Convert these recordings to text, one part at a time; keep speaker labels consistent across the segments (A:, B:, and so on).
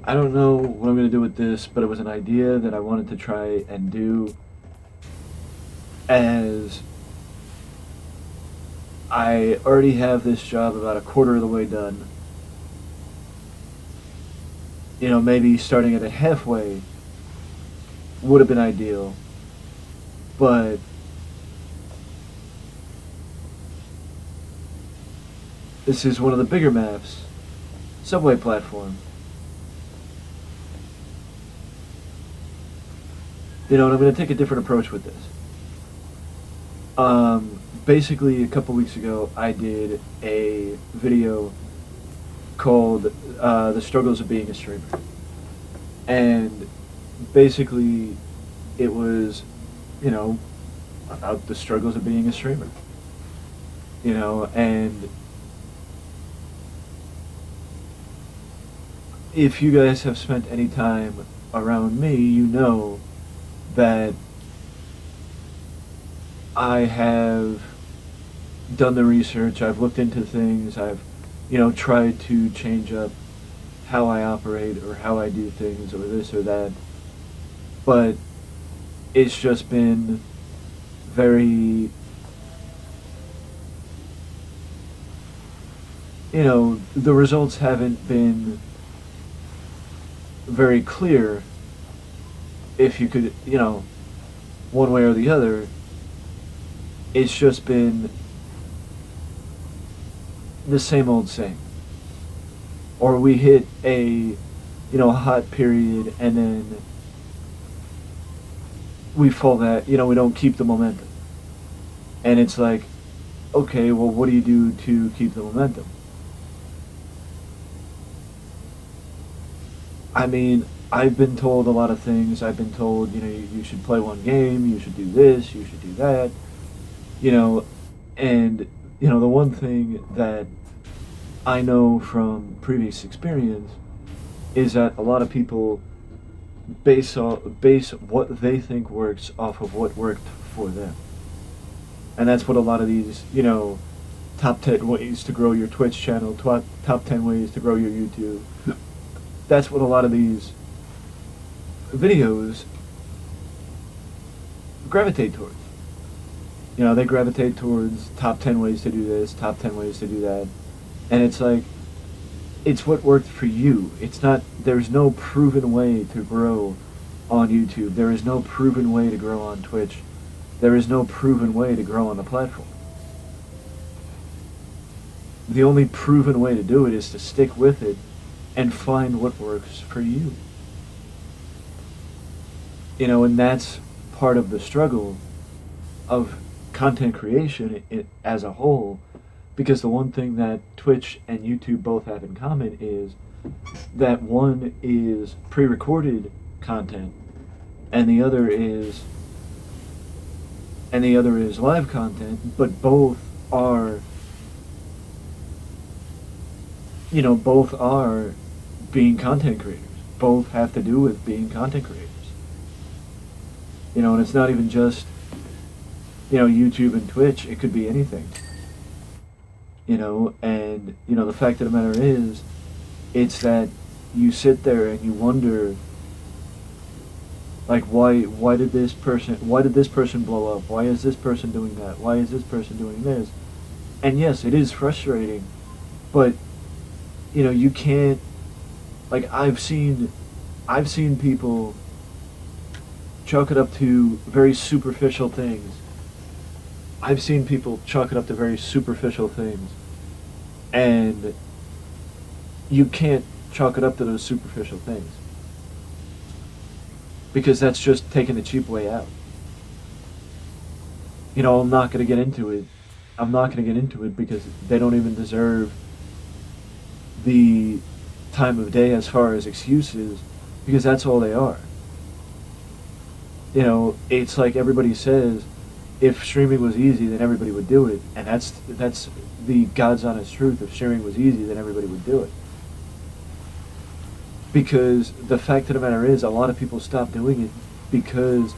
A: I don't know what I'm going to do with this, but it was an idea that I wanted to try and do as I already have this job about a quarter of the way done. You know, maybe starting at it halfway would have been ideal, but this is one of the bigger maps, subway platform. You know, and I'm going to take a different approach with this. Basically, a couple weeks ago, I did a video called "The Struggles of Being a Streamer," and basically, it was, you know, about the struggles of being a streamer. You know, and if you guys have spent any time around me, you know that I have done the research, I've looked into things, I've, you know, tried to change up how I operate or how I do things or this or that. But it's just been very, you know, the results haven't been very clear if you could, you know, one way or the other. It's just been the same old same. Or we hit a, you know, a hot period and then we fall that, you know, we don't keep the momentum. And it's like, okay, well, what do you do to keep the momentum? I mean, I've been told a lot of things. I've been told, you know, you should play one game, you should do this, you should do that, you know, and, you know, the one thing that I know from previous experience is that a lot of people base what they think works off of what worked for them. And that's what a lot of these, you know, top 10 ways to grow your Twitch channel, top 10 ways to grow your YouTube. That's what a lot of these videos gravitate towards. You know, they gravitate towards top 10 ways to do this, top 10 ways to do that. And it's like, it's what worked for you. It's not, there's no proven way to grow on YouTube. There is no proven way to grow on Twitch. There is no proven way to grow on the platform. The only proven way to do it is to stick with it and find what works for you. You know, and that's part of the struggle of content creation as a whole, because the one thing that Twitch and YouTube both have in common is that one is pre-recorded content and the other is live content, but both are, you know, both are being content creators. Both have to do with being content creators. You know, and it's not even just, you know, YouTube and Twitch, it could be anything. You know, and, you know, the fact of the matter is, it's that you sit there and you wonder, like, why did this person blow up? Why is this person doing that? Why is this person doing this? And yes, it is frustrating, but, you know, you can't, like, I've seen people chalk it up to very superficial things. I've seen people chalk it up to very superficial things, and you can't chalk it up to those superficial things, because that's just taking the cheap way out. You know, I'm not going to get into it. I'm not going to get into it because they don't even deserve the time of day as far as excuses, because that's all they are. You know, it's like everybody says, if streaming was easy, then everybody would do it. And that's the God's honest truth. If streaming was easy, then everybody would do it. Because the fact of the matter is, a lot of people stop doing it because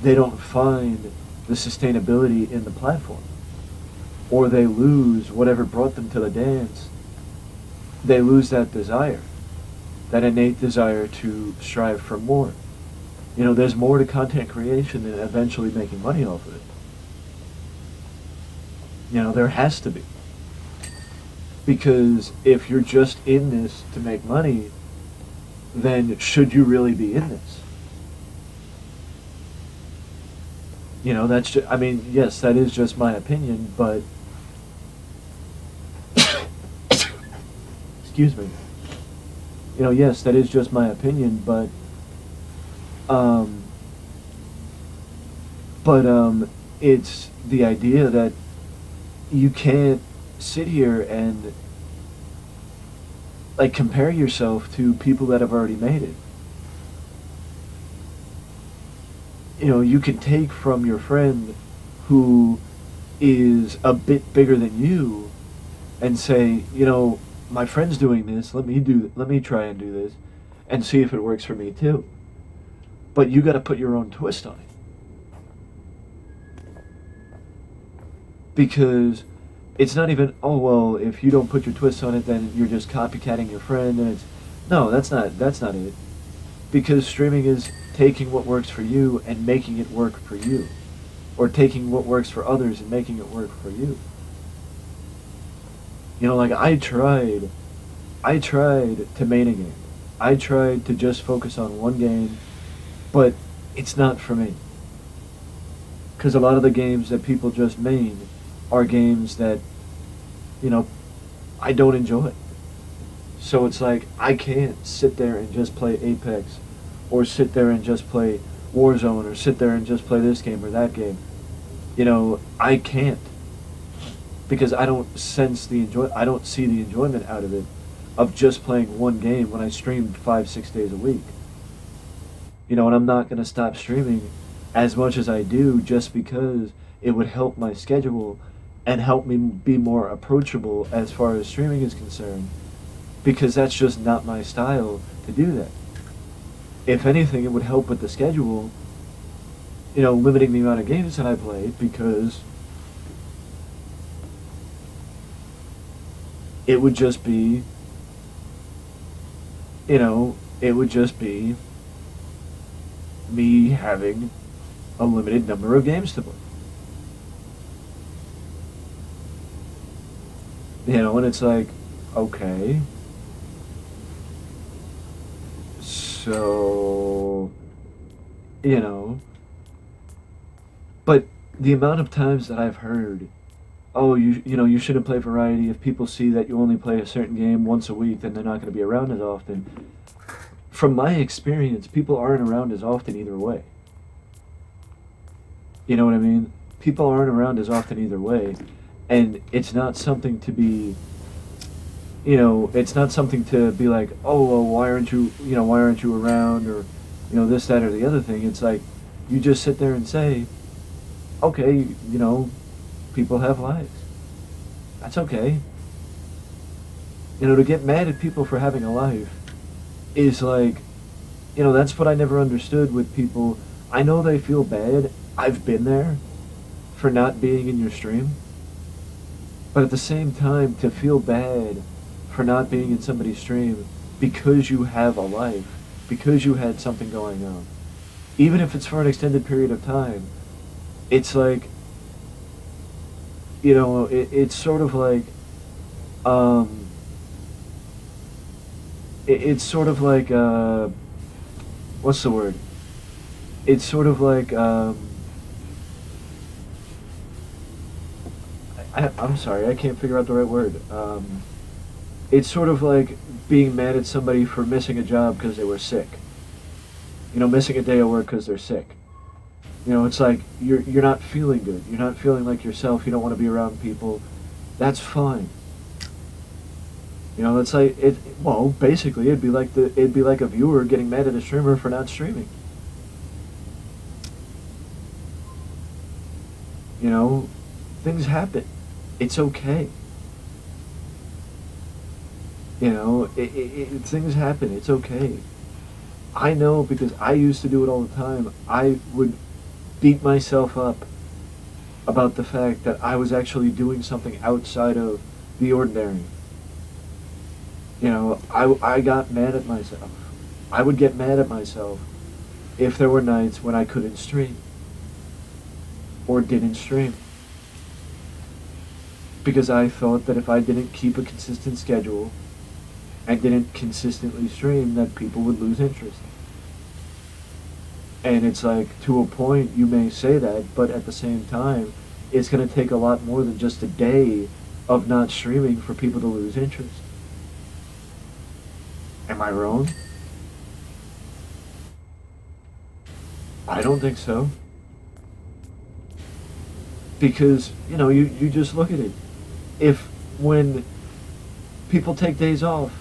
A: they don't find the sustainability in the platform. Or they lose whatever brought them to the dance. They lose that desire. that innate desire to strive for more. You know, there's more to content creation than eventually making money off of it. You know, there has to be. Because if you're just in this to make money, then should you really be in this? You know, that's just, I mean, yes, that is just my opinion, but excuse me. You know, yes, that is just my opinion, um, but it's the idea that you can't sit here and like compare yourself to people that have already made it. You know, you can take from your friend who is a bit bigger than you and say, you know, my friend's doing this, let me try and do this and see if it works for me too. But you got to put your own twist on it. Because it's not even, oh well, if you don't put your twist on it then you're just copycatting your friend and it's no, that's not it. Because streaming is taking what works for you and making it work for you, or taking what works for others and making it work for you. You know, like I tried to main a game. I tried to just focus on one game, but it's not for me. Because a lot of the games that people just main are games that, you know, I don't enjoy. So it's like I can't sit there and just play Apex, or sit there and just play Warzone, or sit there and just play this game or that game. You know, I can't, because I don't I don't see the enjoyment out of it, of just playing one game when I stream 5, 6 days a week. You know, and I'm not gonna stop streaming as much as I do just because it would help my schedule and help me be more approachable as far as streaming is concerned, because that's just not my style to do that. If anything, it would help with the schedule, you know, limiting the amount of games that I play, because it would just be, you know, it would just be me having a limited number of games to play. You know, and it's like, okay, so, you know, but the amount of times that I've heard, oh, you know, you shouldn't play variety. If people see that you only play a certain game once a week, then they're not going to be around as often. From my experience, people aren't around as often either way. You know what I mean? People aren't around as often either way, and it's not something to be, you know, it's not something to be like, oh, well, why aren't you around, or, you know, this, that, or the other thing. It's like, you just sit there and say, okay, you know, people have lives. That's okay. You know, to get mad at people for having a life is like, you know, that's what I never understood with people. I know they feel bad. I've been there for not being in your stream. But at the same time, to feel bad for not being in somebody's stream because you have a life, because you had something going on, even if it's for an extended period of time, it's like, you know, it's sort of like, um, it's sort of like, what's the word? It's sort of like, I'm sorry, I can't figure out the right word. It's sort of like being mad at somebody for missing a job because they were sick. You know, missing a day of work because they're sick. You know, it's like you're not feeling good. You're not feeling like yourself. You don't want to be around people. That's fine. You know, it's like it. Well, basically, it'd be like a viewer getting mad at a streamer for not streaming. You know, things happen. It's okay. You know, things happen. It's okay. I know because I used to do it all the time. I would beat myself up about the fact that I was actually doing something outside of the ordinary. I got mad at myself. I would get mad at myself if there were nights when I couldn't stream or didn't stream. Because I thought that if I didn't keep a consistent schedule and didn't consistently stream, that people would lose interest. And it's like, to a point, you may say that, but at the same time, it's going to take a lot more than just a day of not streaming for people to lose interest. Am I wrong? I don't think so. Because, you just look at it. If, when people take days off,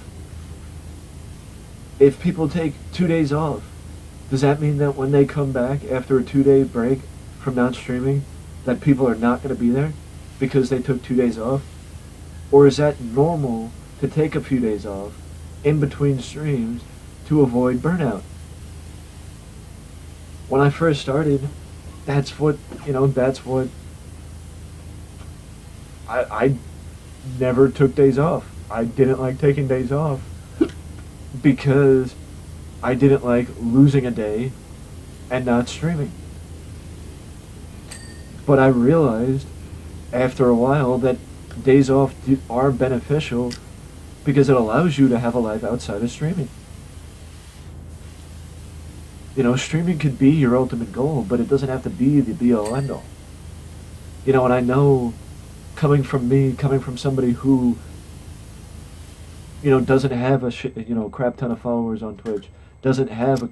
A: if people take 2 days off, does that mean that when they come back after a 2-day break from not streaming, that people are not going to be there because they took 2 days off? Or is that normal to take a few days off in between streams to avoid burnout? When I first started, that's what I never took days off. I didn't like taking days off because I didn't like losing a day and not streaming. But I realized after a while that days off are beneficial because it allows you to have a life outside of streaming. Streaming could be your ultimate goal, but it doesn't have to be the be-all, end-all. And I know, coming from somebody who, doesn't have a crap ton of followers on Twitch, doesn't have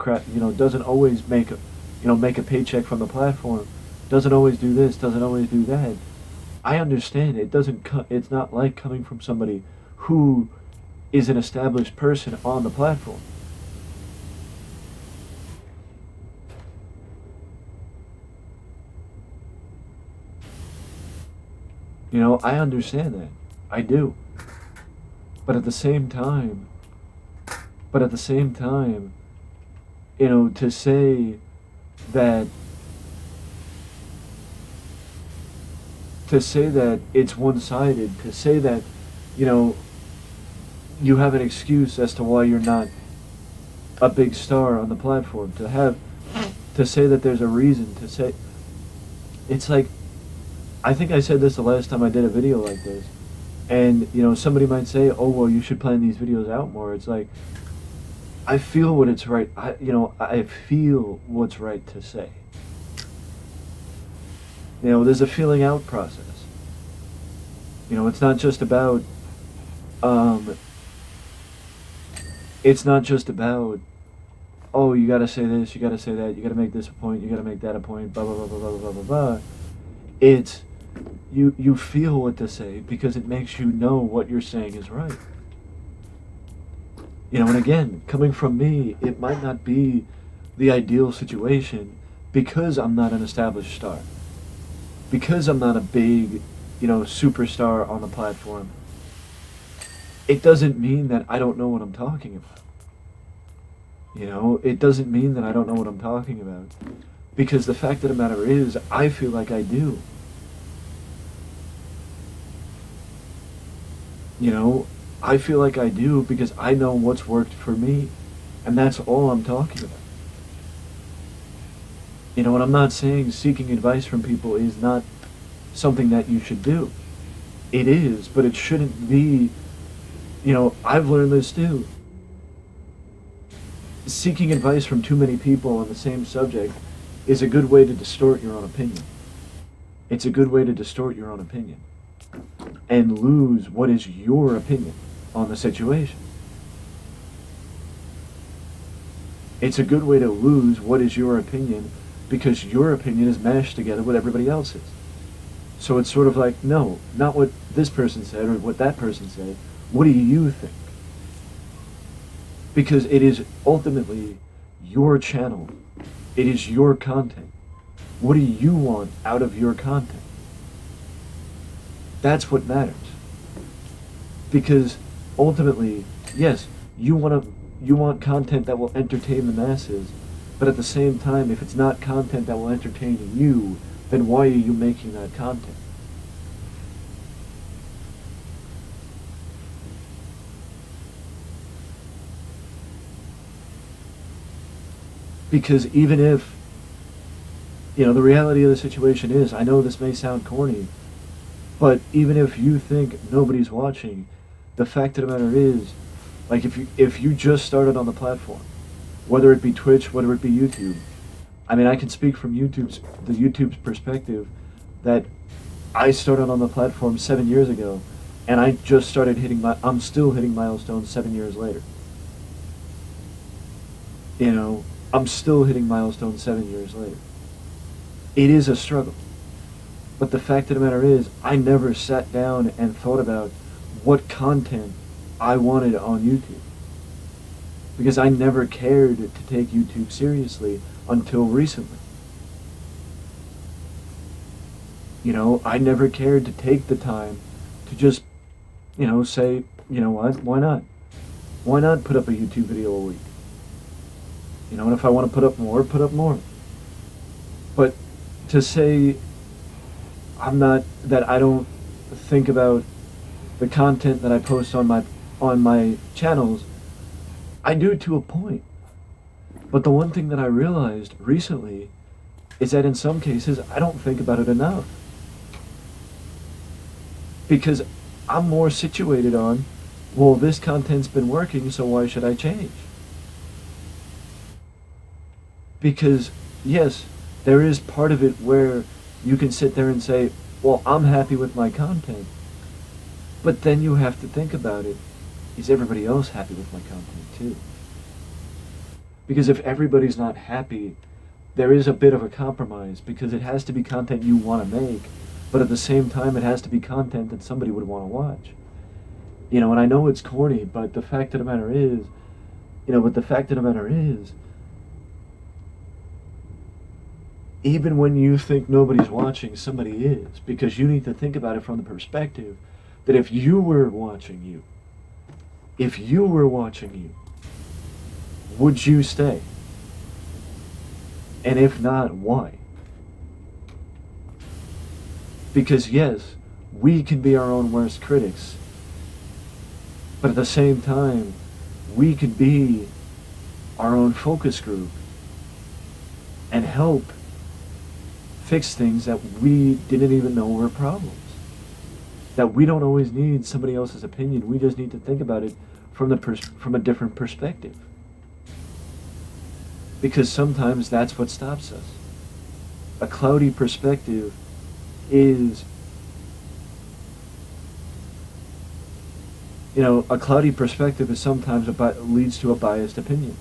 A: doesn't always make a paycheck from the platform, doesn't always do this, doesn't always do that. I understand it's not like coming from somebody who is an established person on the platform. I understand that. I do. But at the same time, to say that it's one-sided, to say that, you have an excuse as to why you're not a big star on the platform, to say that there's a reason to say, it's like, I think I said this the last time I did a video like this, and somebody might say, oh well, you should plan these videos out more. It's like, I feel what it's right, I feel what's right to say. There's a feeling out process. It's not just about, oh, you gotta say this, you gotta say that, you gotta make this a point, you gotta make that a point, blah, blah, blah, blah, blah, blah, blah, blah. It's, you feel what to say because it makes you know what you're saying is right. And again, coming from me, it might not be the ideal situation because I'm not an established star. Because I'm not a big, superstar on the platform. It doesn't mean that I don't know what I'm talking about. It doesn't mean that I don't know what I'm talking about. Because the fact of the matter is, I feel like I do. I feel like I do because I know what's worked for me. And that's all I'm talking about. And I'm not saying seeking advice from people is not something that you should do. It is, but it shouldn't be, I've learned this too. Seeking advice from too many people on the same subject is a good way to distort your own opinion. It's a good way to distort your own opinion and lose what is your opinion on the situation. It's a good way to lose what is your opinion because your opinion is mashed together with everybody else's. So it's sort of like, no, not what this person said or what that person said. What do you think? Because it is ultimately your channel. It is your content. What do you want out of your content? That's what matters. Because ultimately, yes, you want content that will entertain the masses, but at the same time, if it's not content that will entertain you, then why are you making that content? Because even if, the reality of the situation is, I know this may sound corny, but even if you think nobody's watching, the fact of the matter is, like if you just started on the platform, whether it be Twitch, whether it be YouTube, I mean, I can speak from YouTube's perspective that I started on the platform 7 years ago, and I just started I'm still hitting milestones 7 years later. I'm still hitting milestones 7 years later. It is a struggle. But the fact of the matter is, I never sat down and thought about what content I wanted on YouTube. Because I never cared to take YouTube seriously until recently. I never cared to take the time to just, say, what, why not? Why not put up a YouTube video a week? And if I want to put up more, put up more. But to say that I don't think about the content that I post on my channels, I do to a point. But the one thing that I realized recently is that in some cases I don't think about it enough. Because I'm more situated on, well, this content's been working, so why should I change? Because, yes, there is part of it where you can sit there and say, well, I'm happy with my content. But then you have to think about it. Is everybody else happy with my content too? Because if everybody's not happy, there is a bit of a compromise, because it has to be content you want to make, but at the same time it has to be content that somebody would want to watch. And I know it's corny, but the fact of the matter is, even when you think nobody's watching, somebody is, because you need to think about it from the perspective that if you were watching you, would you stay? And if not, why? Because yes, we can be our own worst critics, but at the same time, we could be our own focus group and help fix things that we didn't even know were problems. That we don't always need somebody else's opinion. We just need to think about it from a different perspective. Because sometimes that's what stops us. A cloudy perspective is, sometimes leads to a biased opinion.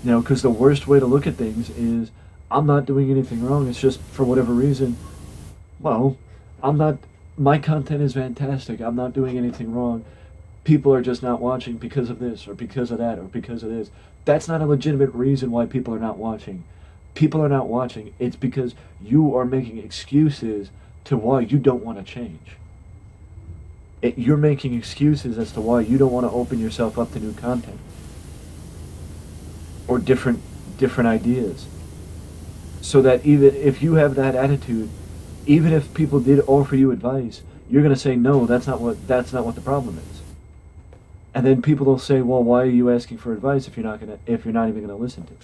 A: Because the worst way to look at things is, I'm not doing anything wrong, it's just for whatever reason, well, my content is fantastic, I'm not doing anything wrong, people are just not watching because of this, or because of that, or because of this. That's not a legitimate reason why people are not watching. People are not watching, it's because you are making excuses to why you don't want to change. You're making excuses as to why you don't want to open yourself up to new content. Or different ideas. So that even if you have that attitude, even if people did offer you advice, you're going to say, no, that's not what the problem is. And then people will say, well, why are you asking for advice if you're not even going to listen to it?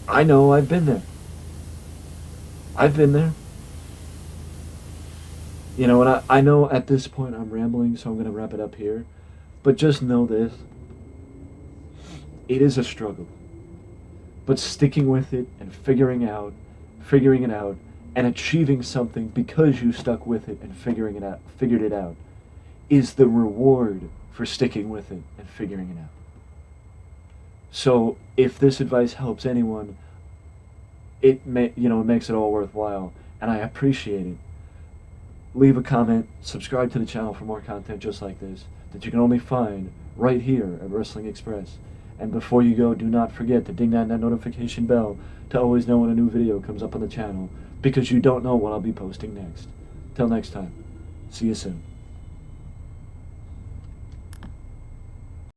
A: I know, I've been there. And I know at this point I'm rambling, so I'm going to wrap it up here. But just know this. It is a struggle. But sticking with it and figuring it out, and achieving something because you stuck with it and figured it out, is the reward for sticking with it and figuring it out. So if this advice helps anyone, it makes it all worthwhile, and I appreciate it. Leave a comment, subscribe to the channel for more content just like this that you can only find right here at Wrestling Express. And before you go, do not forget to ding that notification bell to always know when a new video comes up on the channel, because you don't know what I'll be posting next. Till next time, see you soon.